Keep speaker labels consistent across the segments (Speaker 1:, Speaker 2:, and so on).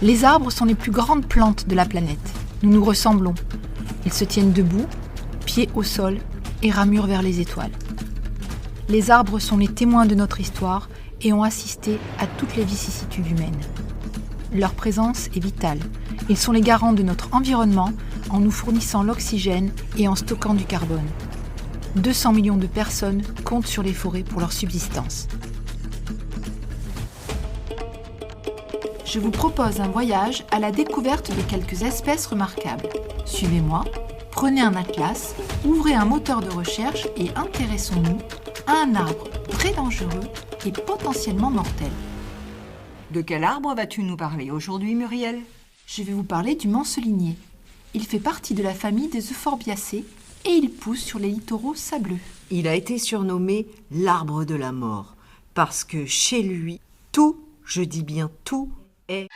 Speaker 1: Les arbres sont les plus grandes plantes de la planète. Nous nous ressemblons. Ils se tiennent debout, pieds au sol et ramures vers les étoiles. Les arbres sont les témoins de notre histoire et ont assisté à toutes les vicissitudes humaines. Leur présence est vitale. Ils sont les garants de notre environnement en nous fournissant l'oxygène et en stockant du carbone. 200 millions de personnes comptent sur les forêts pour leur subsistance. Je vous propose un voyage à la découverte de quelques espèces remarquables. Suivez-moi, prenez un atlas, ouvrez un moteur de recherche et intéressons-nous à un arbre très dangereux et potentiellement mortel.
Speaker 2: De quel arbre vas-tu nous parler aujourd'hui, Muriel ?
Speaker 1: Je vais vous parler du mancelinier. Il fait partie de la famille des Euphorbiacées et il pousse sur les littoraux sableux.
Speaker 3: Il a été surnommé l'arbre de la mort parce que chez lui, tout, je dis bien tout, est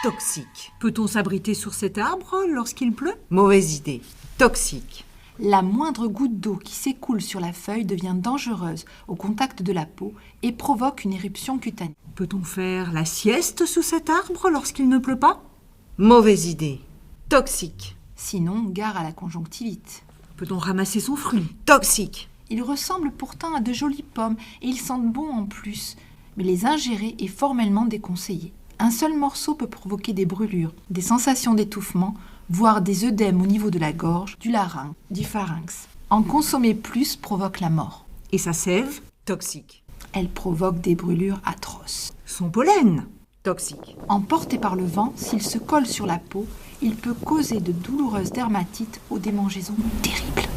Speaker 3: toxique.
Speaker 2: Peut-on s'abriter sur cet arbre lorsqu'il pleut ?
Speaker 3: Mauvaise idée. Toxique.
Speaker 1: La moindre goutte d'eau qui s'écoule sur la feuille devient dangereuse au contact de la peau et provoque une éruption cutanée.
Speaker 2: Peut-on faire la sieste sous cet arbre lorsqu'il ne pleut pas ?
Speaker 3: Mauvaise idée. Toxique.
Speaker 1: Sinon, gare à la conjonctivite.
Speaker 2: Peut-on ramasser son fruit ?
Speaker 3: Toxique.
Speaker 1: Ils ressemblent pourtant à de jolies pommes et ils sentent bon en plus, mais les ingérer est formellement déconseillé. Un seul morceau peut provoquer des brûlures, des sensations d'étouffement, voire des œdèmes au niveau de la gorge, du larynx, du pharynx. En consommer plus provoque la mort.
Speaker 2: Et sa sève ?
Speaker 3: Toxique.
Speaker 1: Elle provoque des brûlures atroces.
Speaker 2: Son pollen ?
Speaker 3: Toxique.
Speaker 1: Emporté par le vent, s'il se colle sur la peau, il peut causer de douloureuses dermatites aux démangeaisons terribles.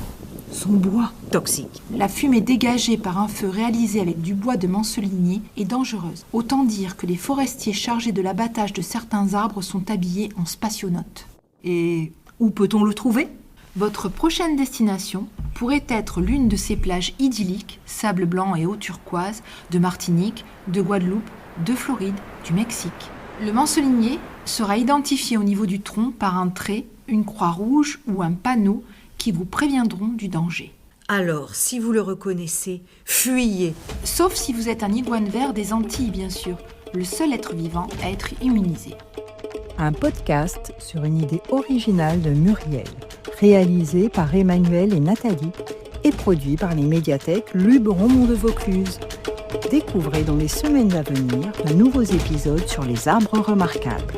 Speaker 2: Son bois ?
Speaker 3: Toxique.
Speaker 1: La fumée dégagée par un feu réalisé avec du bois de mancelinier est dangereuse. Autant dire que les forestiers chargés de l'abattage de certains arbres sont habillés en spationautes.
Speaker 2: Et où peut-on le trouver ?
Speaker 1: Votre prochaine destination pourrait être l'une de ces plages idylliques, sable blanc et eau turquoise, de Martinique, de Guadeloupe, de Floride, du Mexique. Le mancelinier sera identifié au niveau du tronc par un trait, une croix rouge ou un panneau qui vous préviendront du danger.
Speaker 3: Alors, si vous le reconnaissez, fuyez.
Speaker 1: Sauf si vous êtes un iguane vert des Antilles, bien sûr, le seul être vivant à être immunisé.
Speaker 4: Un podcast sur une idée originale de Muriel, réalisé par Emmanuel et Nathalie et produit par les médiathèques Luberon de Vaucluse. Découvrez dans les semaines à venir de nouveaux épisodes sur les arbres remarquables.